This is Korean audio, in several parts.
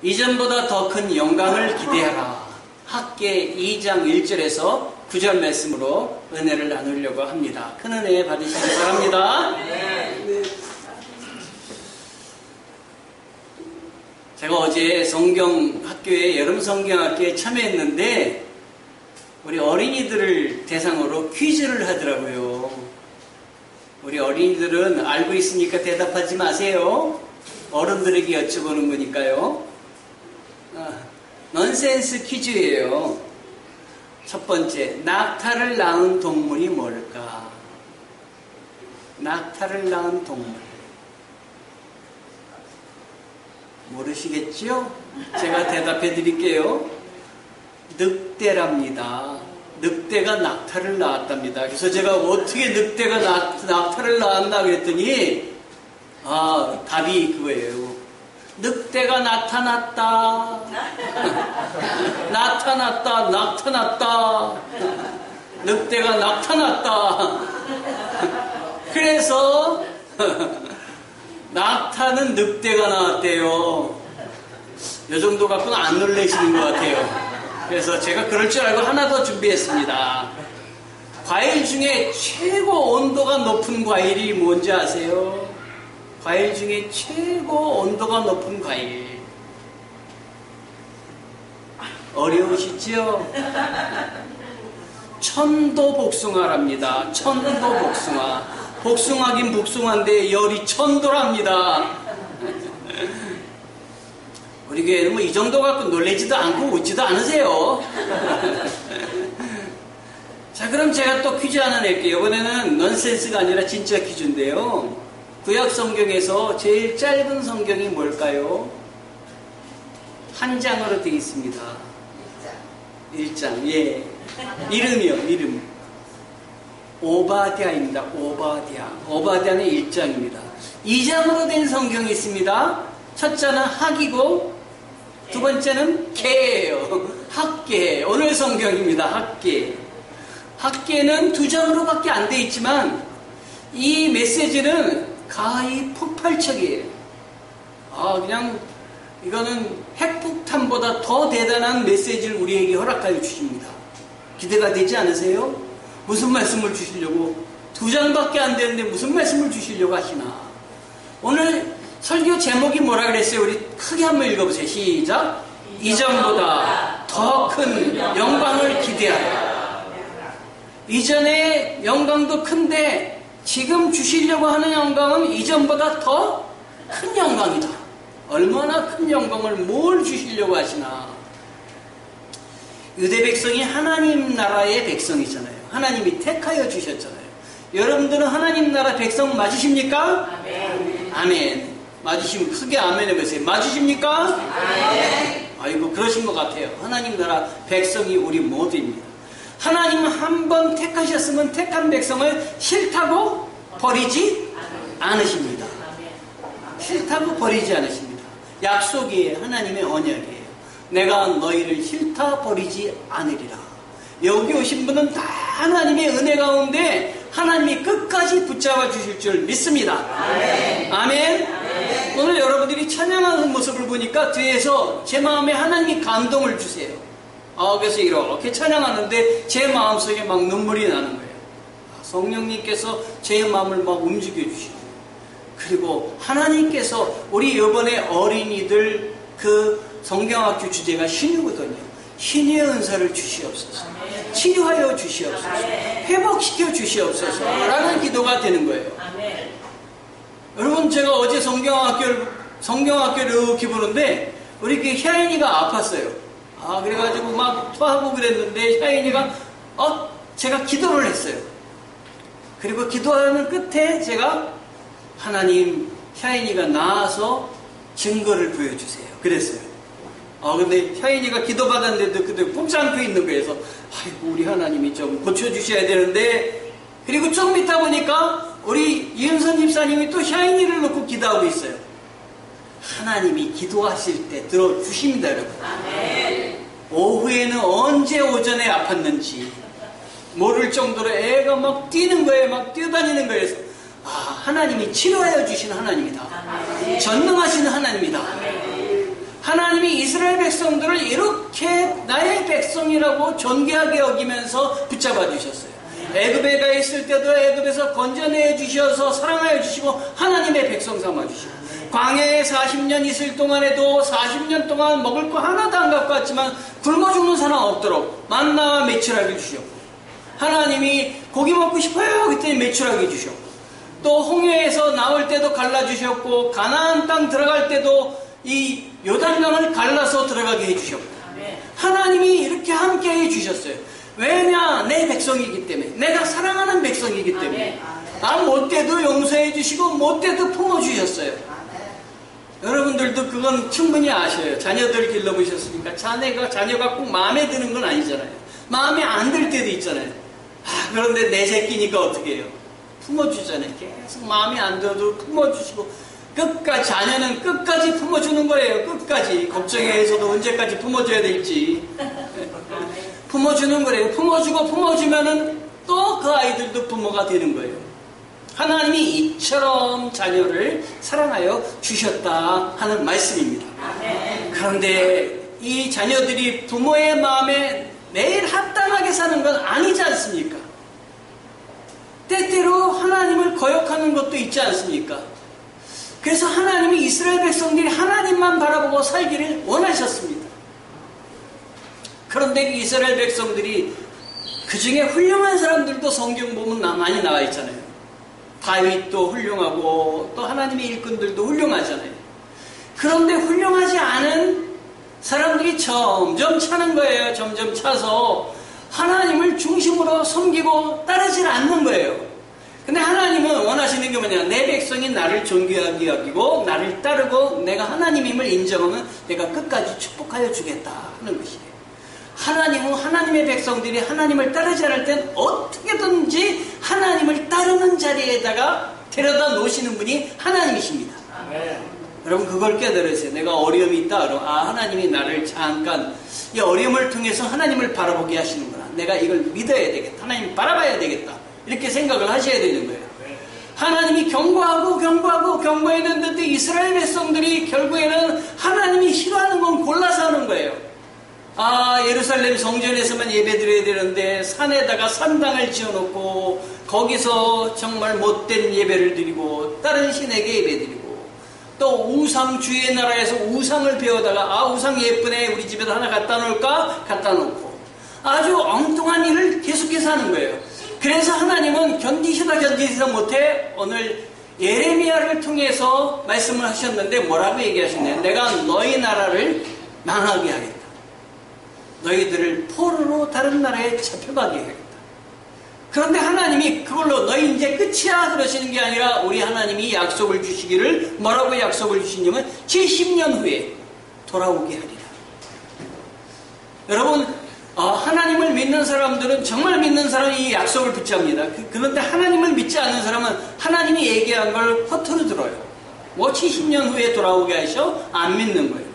이전보다 더 큰 영광을 기대하라. 학계 2장 1절에서 9절 말씀으로 은혜를 나누려고 합니다. 큰 은혜 받으시기 바랍니다. 네. 제가 어제 성경학교에 여름 성경학교에 참여했는데 우리 어린이들을 대상으로 퀴즈를 하더라고요. 우리 어린이들은 알고 있으니까 대답하지 마세요. 어른들에게 여쭤보는 거니까요. 넌센스 퀴즈예요. 첫 번째, 낙타를 낳은 동물이 뭘까? 낙타를 낳은 동물. 모르시겠죠? 제가 대답해 드릴게요. 늑대랍니다. 늑대가 낙타를 낳았답니다. 그래서 제가 어떻게 늑대가 낙타를 낳았나 그랬더니 답이 그거예요. 늑대가 나타났다. 나타났다. 늑대가 나타났다. 그래서 낙타는 늑대가 나왔대요. 이 정도 갖고는 안 놀라시는 것 같아요. 그래서 제가 그럴 줄 알고 하나 더 준비했습니다. 과일 중에 최고 온도가 높은 과일이 뭔지 아세요? 과일 중에 최고 온도가 높은 과일. 어려우시죠? 천도복숭아랍니다. 천도복숭아. 복숭아긴 복숭아인데 열이 천도랍니다. 우리 교회는 이 정도 갖고 놀라지도 않고 웃지도 않으세요. 자, 그럼 제가 또 퀴즈 하나 낼게요. 이번에는 넌센스가 아니라 진짜 퀴즈인데요. 구약 성경에서 제일 짧은 성경이 뭘까요? 한 장으로 되어 있습니다. 1장. 예. 이름이요, 이름. 오바댜입니다. 오바댜는 1장입니다. 2장으로 된 성경이 있습니다. 첫 장은 학이고, 두 번째는 계예요. 학계. 오늘 성경입니다. 학계. 학계는 2장으로밖에 안 되어 있지만, 이 메시지는 가히 폭발적이에요. 그냥 이거는 핵폭탄보다 더 대단한 메시지를 우리에게 허락하여 주십니다. 기대가 되지 않으세요? 무슨 말씀을 주시려고? 2장밖에 안 되는데 무슨 말씀을 주시려고 하시나? 오늘 설교 제목이 뭐라 그랬어요? 우리 크게 한번 읽어보세요. 시작. 이전보다 더 큰 영광을 기대하라. 이전의 영광도 큰데 지금 주시려고 하는 영광은 이전보다 더 큰 영광이다. 얼마나 큰 영광을 뭘 주시려고 하시나. 유대 백성이 하나님 나라의 백성이잖아요. 하나님이 택하여 주셨잖아요. 여러분들은 하나님 나라 백성 맞으십니까? 아멘. 아멘. 맞으시면 크게 아멘 해보세요. 맞으십니까? 아멘. 아이고 그러신 것 같아요. 하나님 나라 백성이 우리 모두입니다. 하나님은 한 번 택하셨으면 택한 백성을 싫다고 버리지 않으십니다. 싫다고 버리지 않으십니다. 약속이에요. 하나님의 언약이에요. 내가 너희를 싫다 버리지 않으리라. 여기 오신 분은 다 하나님의 은혜 가운데 하나님이 끝까지 붙잡아 주실 줄 믿습니다. 아멘. 아멘. 아멘. 오늘 여러분들이 찬양하는 모습을 보니까 뒤에서 제 마음에 하나님이 감동을 주세요. 그래서 이렇게 찬양하는데 제 마음속에 막 눈물이 나는 거예요. 성령님께서 제 마음을 막 움직여 주시고, 그리고 하나님께서 우리 이번에 어린이들 그 성경학교 주제가 신유거든요. 신유의 은사를 주시옵소서. 치유하여 주시옵소서. 회복시켜 주시옵소서. 라는 기도가 되는 거예요. 여러분, 제가 어제 성경학교를 이렇게 보는데 우리 그 샤인이가 아팠어요. 그래가지고 막 토하고 그랬는데 샤인이가 제가 기도를 했어요. 그리고 기도하는 끝에 제가 하나님, 샤인이가 나아서 증거를 보여주세요. 그랬어요. 근데 샤인이가 기도받았는데도 그때 꾹 안고 있는 거예요. 그래서 아이고 우리 하나님이 좀 고쳐주셔야 되는데, 그리고 좀 있다 보니까 우리 이은선 집사님이 또 샤인이를 놓고 기도하고 있어요. 하나님이 기도하실 때 들어주십니다, 여러분. 아멘. 오후에는 언제 오전에 아팠는지 모를 정도로 애가 막 뛰는 거예요. 막 뛰어다니는 거예요. 그래서 하나님이 치료하여 주시는 하나님이다. 아멘. 전능하시는 하나님이다. 아멘. 하나님이 이스라엘 백성들을 이렇게 나의 백성이라고 존귀하게 여기면서 붙잡아 주셨어요. 애굽에 가 있을 때도 애굽에서 건져내 주셔서 사랑하여 주시고 하나님의 백성 삼아 주시고, 광야에 40년 있을 동안에도 40년 동안 먹을 거 하나도 안 갖고 왔지만 굶어 죽는 사람 없도록 만나와 메추라기 주셨고, 하나님이 고기 먹고 싶어요 그때 메추라기 주셨고, 또 홍해에서 나올 때도 갈라주셨고, 가나안 땅 들어갈 때도 이 요단강을 갈라서 들어가게 해주셨고, 하나님이 이렇게 함께 해주셨어요. 왜냐? 내 백성이기 때문에, 내가 사랑하는 백성이기 때문에. 못돼도 용서해 주시고 못돼도 품어주셨어요. 여러분들도 그건 충분히 아셔요. 자녀들 길러보셨으니까 자녀가 꼭 마음에 드는 건 아니잖아요. 마음에 안 들 때도 있잖아요. 그런데 내 새끼니까 어떻게 해요? 품어주잖아요. 계속 마음에 안 들어도 품어주시고, 끝까지, 자녀는 끝까지 품어주는 거예요. 끝까지. 걱정해서도 언제까지 품어줘야 될지. 품어주는 거예요. 품어주고 품어주면은 또 그 아이들도 부모가 되는 거예요. 하나님이 이처럼 자녀를 사랑하여 주셨다 하는 말씀입니다. 그런데 이 자녀들이 부모의 마음에 매일 합당하게 사는 건 아니지 않습니까? 때때로 하나님을 거역하는 것도 있지 않습니까? 그래서 하나님이 이스라엘 백성들이 하나님만 바라보고 살기를 원하셨습니다. 그런데 이스라엘 백성들이 그 중에 훌륭한 사람들도 성경 보면 많이 나와 있잖아요. 다윗도 훌륭하고 또 하나님의 일꾼들도 훌륭하잖아요. 그런데 훌륭하지 않은 사람들이 점점 차는 거예요. 점점 차서 하나님을 중심으로 섬기고 따르질 않는 거예요. 근데 하나님은 원하시는 게 뭐냐? 내 백성이 나를 존귀하게 여기고 나를 따르고 내가 하나님임을 인정하면 내가 끝까지 축복하여 주겠다 하는 것이에요. 하나님은 하나님의 백성들이 하나님을 따르지 않을 땐 어떻게든지 하나님을 따르는 자리에다가 데려다 놓으시는 분이 하나님이십니다. 여러분 그걸 깨달으세요. 내가 어려움이 있다. 그럼 하나님이 나를 잠깐 이 어려움을 통해서 하나님을 바라보게 하시는구나. 내가 이걸 믿어야 되겠다. 하나님 바라봐야 되겠다. 이렇게 생각을 하셔야 되는 거예요. 하나님이 경고했는데 이스라엘 백성들이 결국에는 하나님이 싫어하는 건 골라서 하는 거예요. 예루살렘 성전에서만 예배드려야 되는데 산에다가 산당을 지어놓고 거기서 정말 못된 예배를 드리고 다른 신에게 예배드리고, 또 우상 주의 나라에서 우상을 배우다가 우상 예쁘네 우리 집에도 하나 갖다 놓을까? 갖다 놓고 아주 엉뚱한 일을 계속해서 하는 거예요. 그래서 하나님은 견디시다 못해 오늘 예레미야를 통해서 말씀을 하셨는데 뭐라고 얘기하셨나요? 내가 너희 나라를 망하게 하겠다. 너희들을 포로로 다른 나라에 잡혀가게 하겠다. 그런데 하나님이 그걸로 너희 이제 끝이야 그러시는 게 아니라 우리 하나님이 약속을 주시기를 뭐라고 약속을 주시냐면 70년 후에 돌아오게 하리라. 여러분 하나님을 믿는 사람들은 정말 믿는 사람이 이 약속을 붙잡니다. 그런데 하나님을 믿지 않는 사람은 하나님이 얘기한 걸 허투루 들어요. 70년 후에 돌아오게 하셔? 안 믿는 거예요.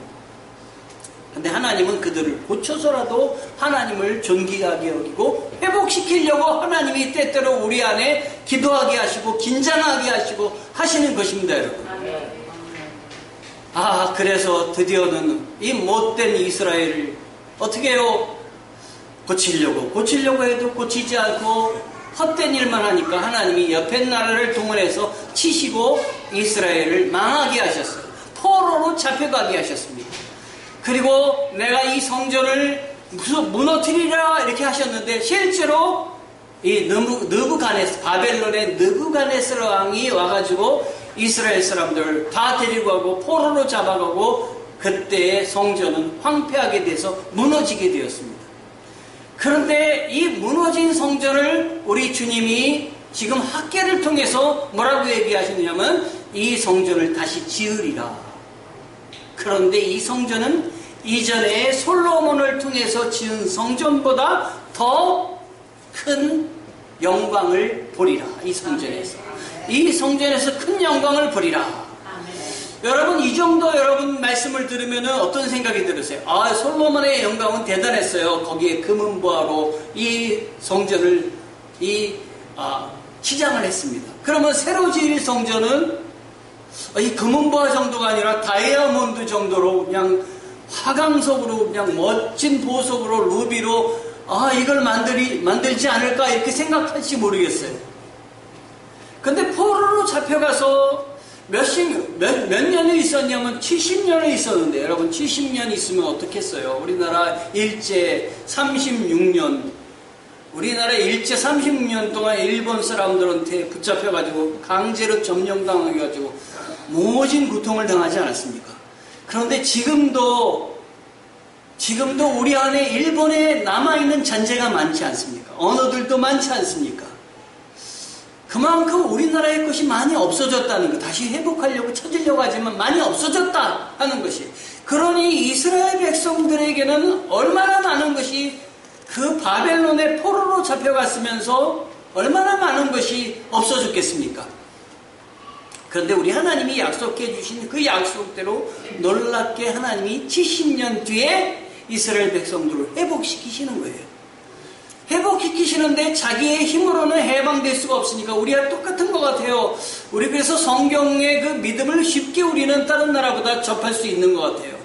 근데 하나님은 그들을 고쳐서라도 하나님을 존귀하게 여기고 회복시키려고 하나님이 때때로 우리 안에 기도하게 하시고 긴장하게 하시고 하시는 것입니다, 여러분. 그래서 드디어는 이 못된 이스라엘을 어떻게 해요? 고치려고 해도 고치지 않고 헛된 일만 하니까 하나님이 옆에 나라를 동원해서 치시고 이스라엘을 망하게 하셨어요. 포로로 잡혀가게 하셨습니다. 그리고 내가 이 성전을 무너뜨리라 이렇게 하셨는데 실제로 이 바벨론의 느부갓네살 왕이 와가지고 이스라엘 사람들 다 데리고 가고 포로로 잡아가고 그때의 성전은 황폐하게 돼서 무너지게 되었습니다. 그런데 이 무너진 성전을 우리 주님이 지금 학계를 통해서 뭐라고 얘기하시냐면 이 성전을 다시 지으리라. 그런데 이 성전은 이전에 솔로몬을 통해서 지은 성전보다 더 큰 영광을 보리라. 이 성전에서 큰 영광을 보리라. 여러분 이 정도 여러분 말씀을 들으면 어떤 생각이 들으세요? 솔로몬의 영광은 대단했어요. 거기에 금은보화로 이 성전을 치장을 했습니다. 그러면 새로 지을 성전은 이 금은보화 정도가 아니라 다이아몬드 정도로 그냥 화강석으로 그냥 멋진 보석으로 루비로 이걸 만들지 않을까 이렇게 생각할지 모르겠어요. 근데 포로로 잡혀가서 몇 년을 있었냐면 70년을 있었는데, 여러분 70년 있으면 어떻겠어요? 우리나라 일제 36년, 우리나라 일제 36년 동안 일본 사람들한테 붙잡혀가지고 강제로 점령당해가지고 모진 고통을 당하지 않았습니까? 그런데 지금도 우리 안에 일본에 남아있는 잔재가 많지 않습니까? 언어들도 많지 않습니까? 그만큼 우리나라의 것이 많이 없어졌다는 것, 다시 회복하려고 찾으려고 하지만 많이 없어졌다 하는 것이, 그러니 이스라엘 백성들에게는 얼마나 많은 것이 그 바벨론의 포로로 잡혀갔으면서 얼마나 많은 것이 없어졌겠습니까? 그런데 우리 하나님이 약속해 주신 그 약속대로 놀랍게 하나님이 70년 뒤에 이스라엘 백성들을 회복시키시는 거예요. 회복시키시는데 자기의 힘으로는 해방될 수가 없으니까 우리와 똑같은 것 같아요. 우리 그래서 성경의 그 믿음을 쉽게 우리는 다른 나라보다 접할 수 있는 것 같아요.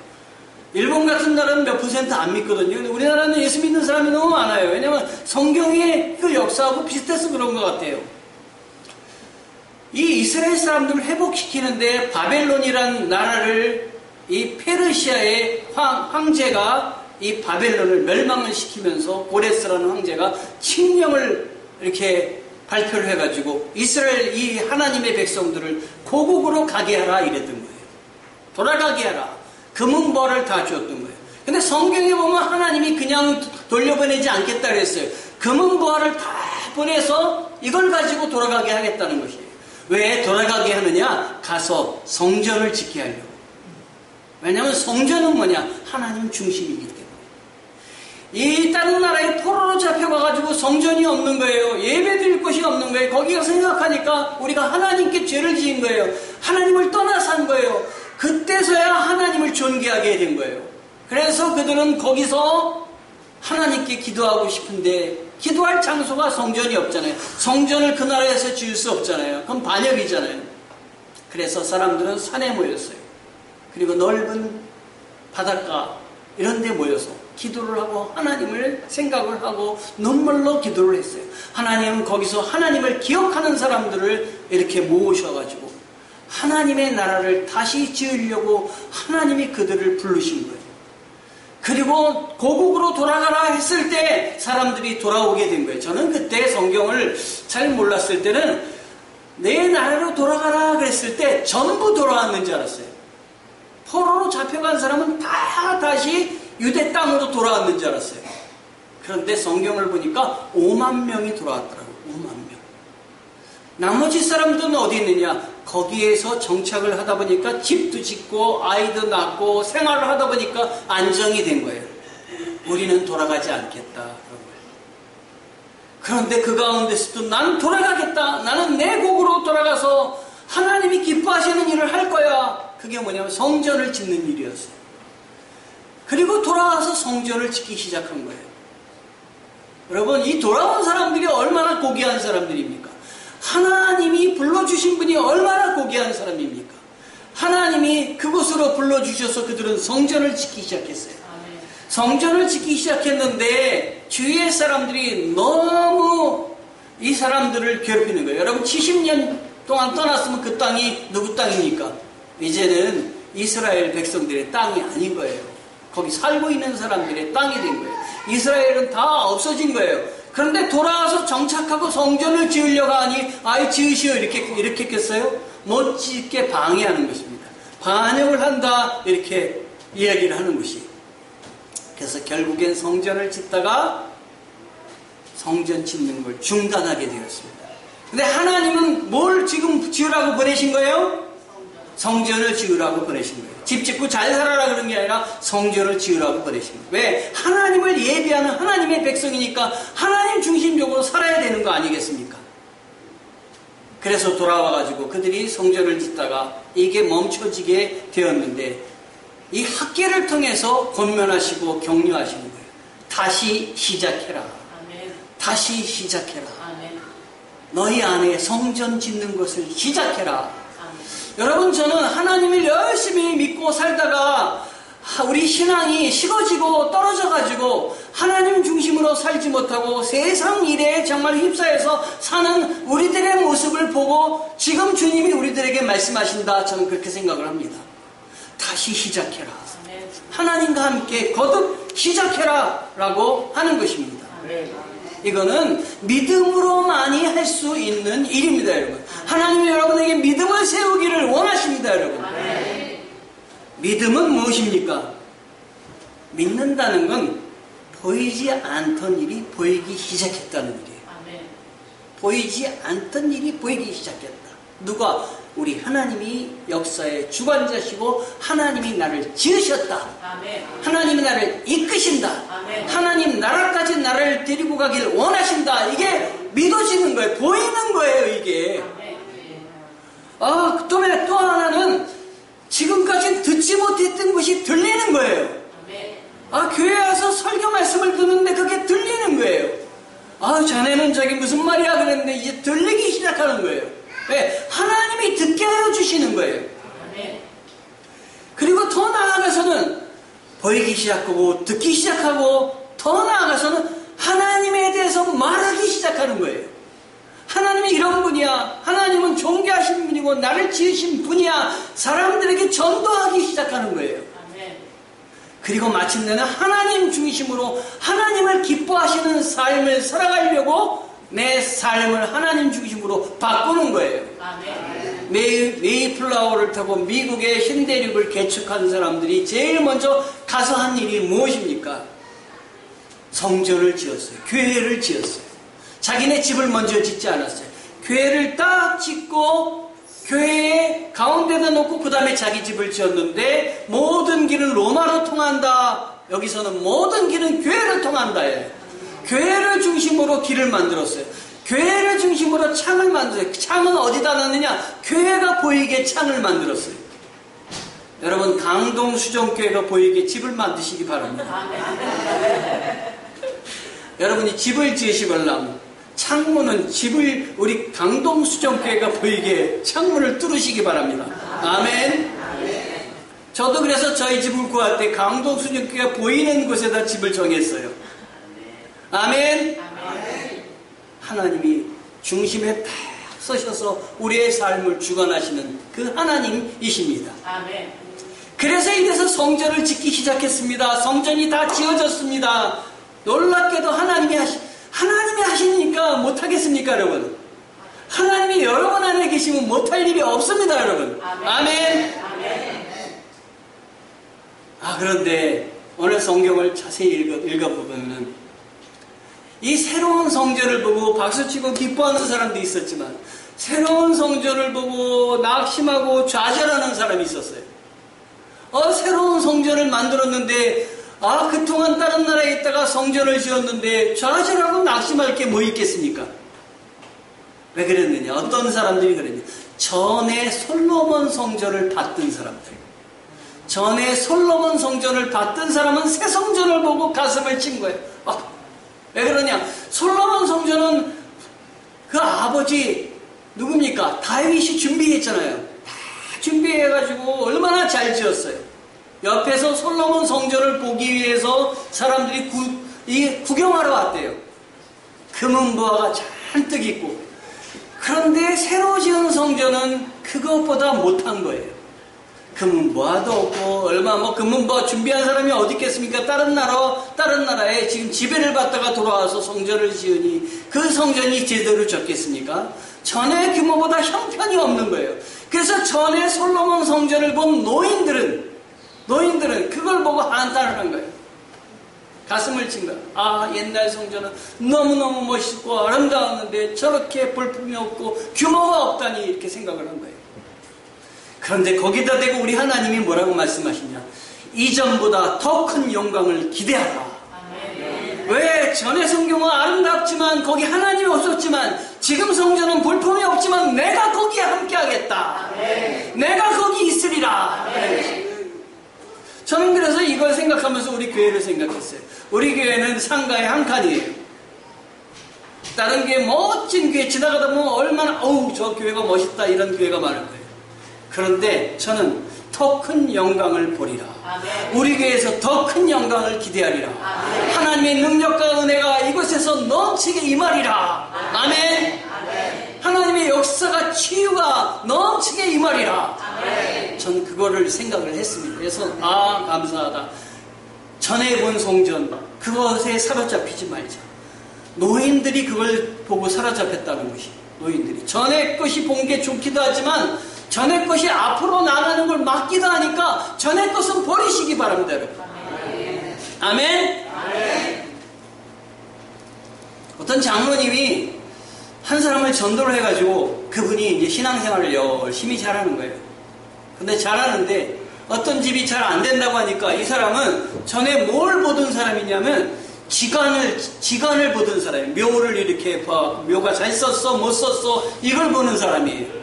일본 같은 나라는 몇 % 안 믿거든요. 근데 우리나라는 예수 믿는 사람이 너무 많아요. 왜냐하면 성경의 그 역사하고 비슷해서 그런 것 같아요. 이 이스라엘 사람들을 회복시키는데 바벨론이라는 나라를 이 페르시아의 황제가 이 바벨론을 멸망을 시키면서 고레스라는 황제가 칙령을 이렇게 발표를 해가지고 이스라엘 이 하나님의 백성들을 고국으로 가게 하라 이랬던 거예요. 돌아가게 하라. 금은벌을 다 주었던 거예요. 근데 성경에 보면 하나님이 그냥 돌려보내지 않겠다 그랬어요. 금은벌을 다 보내서 이걸 가지고 돌아가게 하겠다는 것이에요. 왜 돌아가게 하느냐? 가서 성전을 지키게 하려고. 왜냐하면 성전은 뭐냐? 하나님 중심이기 때문에. 이 다른 나라에 포로로 잡혀가가지고 성전이 없는 거예요. 예배드릴 곳이 없는 거예요. 거기 가서 생각하니까 우리가 하나님께 죄를 지은 거예요. 하나님을 떠나서 한 거예요. 그때서야 하나님을 존귀하게 된 거예요. 그래서 그들은 거기서 하나님께 기도하고 싶은데 기도할 장소가 성전이 없잖아요. 성전을 그 나라에서 지을 수 없잖아요. 그럼 반역이잖아요. 그래서 사람들은 산에 모였어요. 그리고 넓은 바닷가 이런 데 모여서 기도를 하고 하나님을 생각을 하고 눈물로 기도를 했어요. 하나님은 거기서 하나님을 기억하는 사람들을 이렇게 모으셔가지고 하나님의 나라를 다시 지으려고 하나님이 그들을 부르신 거예요. 그리고 고국으로 돌아가라 했을 때 사람들이 돌아오게 된 거예요. 저는 그때 성경을 잘 몰랐을 때는 내 나라로 돌아가라 그랬을 때 전부 돌아왔는 줄 알았어요. 포로로 잡혀간 사람은 다 다시 유대 땅으로 돌아왔는 줄 알았어요. 그런데 성경을 보니까 5만 명이 돌아왔더라고요. 5만 명. 나머지 사람들은 어디 있느냐? 거기에서 정착을 하다 보니까 집도 짓고 아이도 낳고 생활을 하다 보니까 안정이 된 거예요. 우리는 돌아가지 않겠다. 그런데 그 가운데서도 나는 돌아가겠다. 나는 내 곡으로 돌아가서 하나님이 기뻐하시는 일을 할 거야. 그게 뭐냐면 성전을 짓는 일이었어요. 그리고 돌아와서 성전을 짓기 시작한 거예요. 여러분, 이 돌아온 사람들이 얼마나 고귀한 사람들입니까? 하나님이 불러주신 분이 얼마나 고귀한 사람입니까? 하나님이 그곳으로 불러주셔서 그들은 성전을 짓기 시작했어요. 성전을 짓기 시작했는데 주위의 사람들이 너무 이 사람들을 괴롭히는 거예요. 여러분, 70년 동안 떠났으면 그 땅이 누구 땅입니까? 이제는 이스라엘 백성들의 땅이 아닌 거예요. 거기 살고 있는 사람들의 땅이 된 거예요. 이스라엘은 다 없어진 거예요. 그런데 돌아와서 정착하고 성전을 지으려고 하니 아이 지으시오 이렇게 했겠어요? 못 짓게 방해하는 것입니다. 반역을 한다 이렇게 이야기를 하는 것이. 그래서 결국엔 성전을 짓다가 성전 짓는 걸 중단하게 되었습니다. 근데 하나님은 뭘 지금 지으라고 보내신 거예요? 성전을 지으라고 보내신 거예요. 집 짓고 잘 살아라 그런 게 아니라 성전을 지으라고 보내신 거예요. 왜? 하나님을 예비하는 하나님의 백성이니까 하나님 중심적으로 살아야 되는 거 아니겠습니까? 그래서 돌아와가지고 그들이 성전을 짓다가 이게 멈춰지게 되었는데 이 학계를 통해서 권면하시고 격려하시는 거예요. 다시 시작해라. 아멘. 다시 시작해라. 아멘. 너희 안에 성전 짓는 것을 시작해라. 아멘. 여러분, 저는 하나님을 열심히 믿고 살다가 우리 신앙이 식어지고 떨어져가지고 하나님 중심으로 살지 못하고 세상 일에 정말 휩싸여서 사는 우리들의 모습을 보고 지금 주님이 우리들에게 말씀하신다. 저는 그렇게 생각을 합니다. 다시 시작해라. 하나님과 함께 거듭 시작해라 라고 하는 것입니다. 이거는 믿음으로만이 할 수 있는 일입니다, 여러분. 하나님이 여러분에게 믿음을 세우기를 원하십니다, 여러분. 믿음은 무엇입니까? 믿는다는 건 보이지 않던 일이 보이기 시작했다는 일이에요. 보이지 않던 일이 보이기 시작했다. 누가? 우리 하나님이 역사의 주관자시고 하나님이 나를 지으셨다. 하나님이 나를 이끄신다. 하나님 나라까지 나를 데리고 가길 원하신다. 이게 믿어지는 거예요. 보이는 거예요, 이게. 또 하나는 지금까지 듣지 못했던 것이 들리는 거예요. 교회 와서 설교 말씀을 듣는데 그게 들리는 거예요. 자네는 저기 무슨 말이야 그랬는데 이제 들리기 시작하는 거예요. 왜? 하나님이 듣게 하여 주시는 거예요. 그리고 더 나아가서는 보이기 시작하고 듣기 시작하고 더 나아가서는 하나님에 대해서 말하기 시작하는 거예요. 하나님이 이런 분이야. 하나님은 존귀하신 분이고 나를 지으신 분이야. 사람들에게 전도하기 시작하는 거예요. 그리고 마침내는 하나님 중심으로 하나님을 기뻐하시는 삶을 살아가려고 내 삶을 하나님 중심으로 바꾸는 거예요. 메이플라워를 타고 미국의 현대륙을 개척한 사람들이 제일 먼저 가서 한 일이 무엇입니까? 성전을 지었어요. 교회를 지었어요. 자기네 집을 먼저 짓지 않았어요. 교회를 딱 짓고 교회의 가운데다 놓고 그 다음에 자기 집을 지었는데 모든 길은 로마로 통한다. 여기서는 모든 길은 교회를 통한다. 교회를 중심으로 길을 만들었어요. 교회를 중심으로 창을 만들었어요. 창은 어디다 놨느냐? 교회가 보이게 창을 만들었어요. 여러분 강동 수정교회가 보이게 집을 만드시기 바랍니다. 여러분이 집을 지으시려면 창문은 집을 우리 강동 수정교회가 보이게 창문을 뚫으시기 바랍니다. 아멘. 저도 그래서 저희 집을 구할 때 강동 수정교회가 보이는 곳에다 집을 정했어요. 아멘. 하나님이 중심에 딱 서셔서 우리의 삶을 주관하시는 그 하나님이십니다. 그래서 이래서 성전을 짓기 시작했습니다. 성전이 다 지어졌습니다. 놀랍게도 하나님이 하시니까 못하겠습니까, 여러분? 하나님이 여러분 안에 계시면 못할 일이 없습니다, 여러분. 아멘. 그런데 오늘 성경을 자세히 읽어보면 이 새로운 성전을 보고 박수치고 기뻐하는 사람도 있었지만 새로운 성전을 보고 낙심하고 좌절하는 사람이 있었어요. 새로운 성전을 만들었는데 그동안 다른 나라에 있다가 성전을 지었는데 좌절하고 낙심할 게 뭐 있겠습니까? 왜 그랬느냐? 어떤 사람들이 그랬냐? 전에 솔로몬 성전을 봤던 사람들. 전에 솔로몬 성전을 봤던 사람은 새 성전을 보고 가슴을 친 거예요. 왜 그러냐? 솔로몬 성전은 그 아버지 누굽니까? 다윗이 준비했잖아요. 다 준비해가지고 얼마나 잘 지었어요. 옆에서 솔로몬 성전을 보기 위해서 사람들이 구경하러 왔대요. 금은보화가 잔뜩 있고. 그런데 새로 지은 성전은 그것보다 못한 거예요. 금은보화도 없고 금은보화 준비한 사람이 어디 있겠습니까? 다른 나라에 지금 지배를 받다가 돌아와서 성전을 지으니 그 성전이 제대로 졌겠습니까? 전의 규모보다 형편이 없는 거예요. 그래서 전에 솔로몬 성전을 본 노인들은 그걸 보고 한탄을 한 거예요. 가슴을 친 거예요. 옛날 성전은 너무너무 멋있고 아름다웠는데 저렇게 볼품이 없고 규모가 없다니 이렇게 생각을 한 거예요. 그런데 거기다 대고 우리 하나님이 뭐라고 말씀하시냐? 이전보다 더 큰 영광을 기대하라. 왜? 전의 성경은 아름답지만 거기 하나님이 없었지만 지금 성전은 볼품이 없지만 내가 거기에 함께하겠다. 내가 거기 있으리라. 저는 그래서 이걸 생각하면서 우리 교회를 생각했어요. 우리 교회는 상가에 한 칸이에요. 다른 교회 멋진 교회 지나가다 보면 얼마나 저 교회가 멋있다 이런 교회가 많을 거예요. 그런데 저는 더 큰 영광을 보리라. 우리 교회에서 더 큰 영광을 기대하리라. 하나님의 능력과 은혜가 이곳에서 넘치게 임하리라. 아멘. 하나님의 역사가 치유가 넘치게 임하리라. 저는 그거를 생각을 했습니다. 그래서 감사하다. 전에 본 성전 그것에 사로잡히지 말자. 노인들이 그걸 보고 사로잡혔다는 것이, 노인들이 전에 것이 본 게 좋기도 하지만 전에 것이 앞으로 나가는 걸 막기도 하니까 전에 것은 버리시기 바랍니다, 여러분. 아멘. 어떤 장로님이 한 사람을 전도를 해가지고 그분이 이제 신앙생활을 열심히 잘하는 거예요. 근데 잘하는데 어떤 집이 잘 안 된다고 하니까 이 사람은 전에 뭘 보던 사람이냐면 지간을 보던 사람이에요. 묘를 이렇게 봐. 묘가 잘 썼어, 못 썼어, 이걸 보는 사람이에요.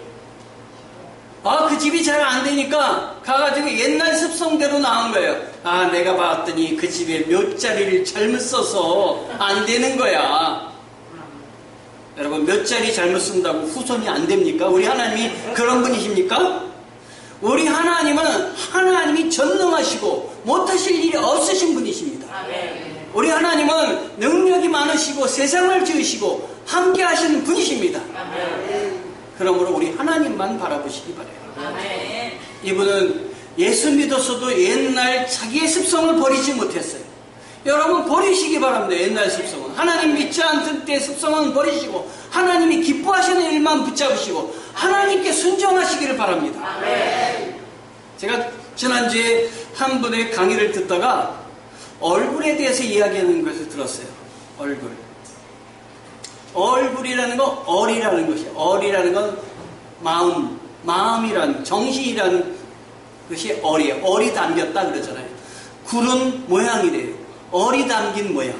그 집이 잘 안 되니까 가가지고 옛날 습성대로 나온 거예요. 내가 봤더니 그 집에 묘자리를 잘못 써서 안 되는 거야. 여러분, 묘자리 잘못 쓴다고 후손이 안 됩니까? 우리 하나님이 그런 분이십니까? 우리 하나님은 하나님이 전능하시고 못하실 일이 없으신 분이십니다. 우리 하나님은 능력이 많으시고 세상을 지으시고 함께 하시는 분이십니다. 그러므로 우리 하나님만 바라보시기 바라요. 이분은 예수 믿었어도 옛날 자기의 습성을 버리지 못했어요. 여러분, 버리시기 바랍니다. 옛날 습성은. 하나님 믿지 않던 때 습성은 버리시고 하나님이 기뻐하시는 일만 붙잡으시고 하나님께 순종하시기를 바랍니다. 제가 지난주에 한 분의 강의를 듣다가 얼굴에 대해서 이야기하는 것을 들었어요. 얼굴이라는 건 얼이라는 것이에요. 얼이라는 건 마음이라는, 정신이라는 것이 얼이에요. 얼이 담겼다 그러잖아요. 굴은 모양이래요. 얼이 담긴 모양.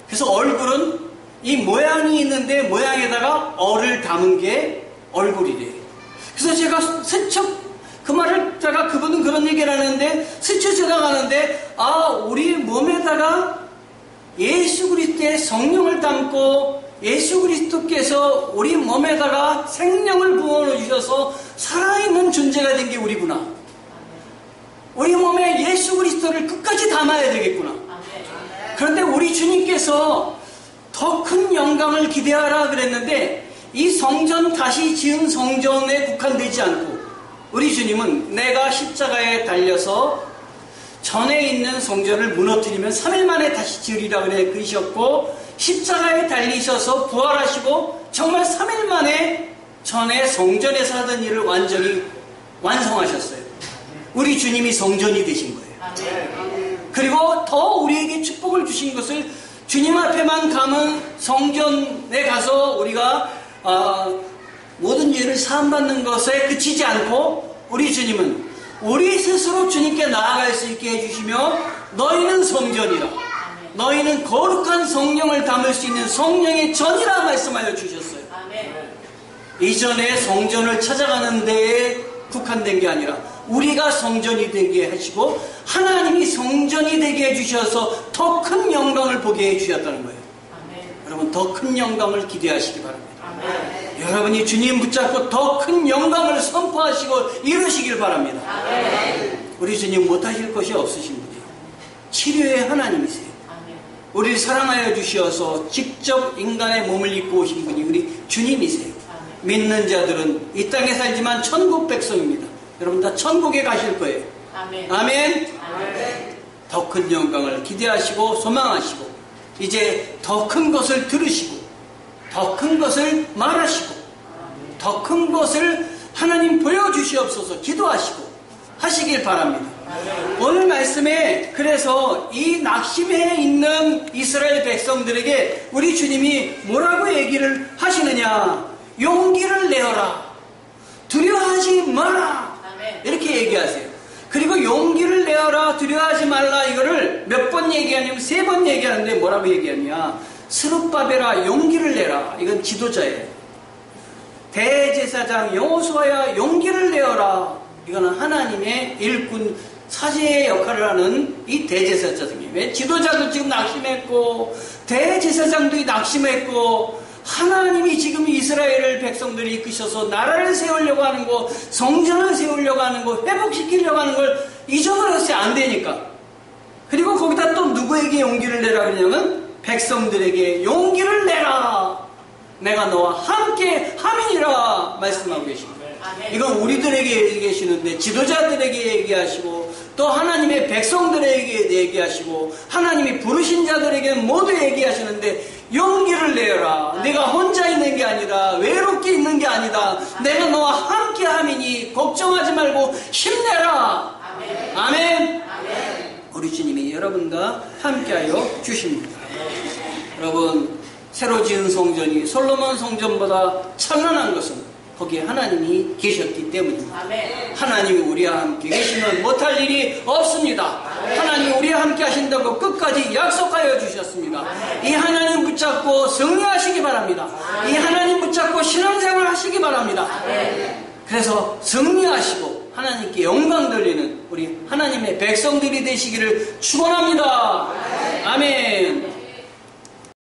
그래서 얼굴은 이 모양이 있는데 모양에다가 얼을 담은 게 얼굴이래요. 그래서 제가 스쳐 그 말을 제가 그분은 그런 얘기를 하는데 스쳐 지나가는데 우리 몸에다가 예수 그리스도의 성령을 담고 예수 그리스도께서 우리 몸에다가 생명을 부어넣어 주셔서 살아있는 존재가 된 게 우리구나. 우리 몸에 예수 그리스도를 끝까지 담아야 되겠구나. 그런데 우리 주님께서 더 큰 영광을 기대하라 그랬는데 이 성전 다시 지은 성전에 국한되지 않고 우리 주님은 내가 십자가에 달려서 전에 있는 성전을 무너뜨리면 3일 만에 다시 지으리라 그러셨고 십자가에 달리셔서 부활하시고 정말 3일 만에 전에 성전에서 하던 일을 완전히 완성하셨어요. 우리 주님이 성전이 되신 거예요. 그리고 더 우리에게 축복을 주신 것을 주님 앞에만 가면 성전에 가서 우리가 모든 죄를 사함받는 것에 그치지 않고 우리 주님은 우리 스스로 주님께 나아갈 수 있게 해주시며 너희는 성전이라, 너희는 거룩한 성령을 담을 수 있는 성령의 전이라 말씀하여 주셨어요. 이전에 성전을 찾아가는 데에 국한된 게 아니라 우리가 성전이 되게 하시고 하나님이 성전이 되게 해주셔서 더 큰 영광을 보게 해주셨다는 거예요. 여러분, 더 큰 영광을 기대하시기 바랍니다. 여러분이 주님 붙잡고 더 큰 영광을 선포하시고 이루시길 바랍니다. 우리 주님 못하실 것이 없으신 분이에요. 치료의 하나님이세요. 우리를 사랑하여 주셔서 직접 인간의 몸을 입고 오신 분이 우리 주님이세요. 믿는 자들은 이 땅에 살지만 천국 백성입니다. 여러분 다 천국에 가실 거예요. 아멘. 더 큰 영광을 기대하시고 소망하시고 이제 더 큰 것을 들으시고 더 큰 것을 말하시고 더 큰 것을 하나님 보여주시옵소서 기도하시고 하시길 바랍니다. 오늘 말씀에 그래서 이 낙심해 있는 이스라엘 백성들에게 우리 주님이 뭐라고 얘기를 하시느냐? 용기를 내어라. 두려워하지 마라. 이렇게 얘기하세요. 그리고 용기를 내어라, 두려워하지 말라, 이거를 몇 번 얘기하냐면 3번 얘기하는데 뭐라고 얘기하냐? 스룹바벨아 용기를 내라. 이건 지도자예요. 대제사장 여호수아야 용기를 내어라. 이거는 하나님의 일꾼 사제의 역할을 하는 이 대제사장이에요. 왜? 지도자도 지금 낙심했고 대제사장도 낙심했고 하나님이 지금 이스라엘 백성들을 이끄셔서 나라를 세우려고 하는 거, 성전을 세우려고 하는 거, 회복시키려고 하는 걸 잊어버렸어요. 안 되니까. 그리고 거기다 또 누구에게 용기를 내라 그러냐면 백성들에게 용기를 내라. 내가 너와 함께 함이니라 말씀하고 계십니다. 이건 우리들에게 얘기하시는데 지도자들에게 얘기하시고 또 하나님의 백성들에게 얘기하시고 하나님이 부르신 자들에게 모두 얘기하시는데 용기를 내어라. 내가 혼자 있는 게 아니라 외롭게 있는 게 아니다. 내가 너와 함께 함이니 걱정하지 말고 힘내라. 아멘. 우리 주님이 여러분과 함께하여 주십니다. 여러분, 새로 지은 성전이 솔로몬 성전보다 찬란한 것은 거기에 하나님이 계셨기 때문입니다. 하나님이 우리와 함께 계시면 못할 일이 없습니다. 하나님이 우리와 함께 하신다고 끝까지 약속하여 주셨습니다. 이 하나님 붙잡고 승리하시기 바랍니다. 이 하나님 붙잡고 신앙생활 하시기 바랍니다. 그래서 승리하시고 하나님께 영광 돌리는 우리 하나님의 백성들이 되시기를 축원합니다.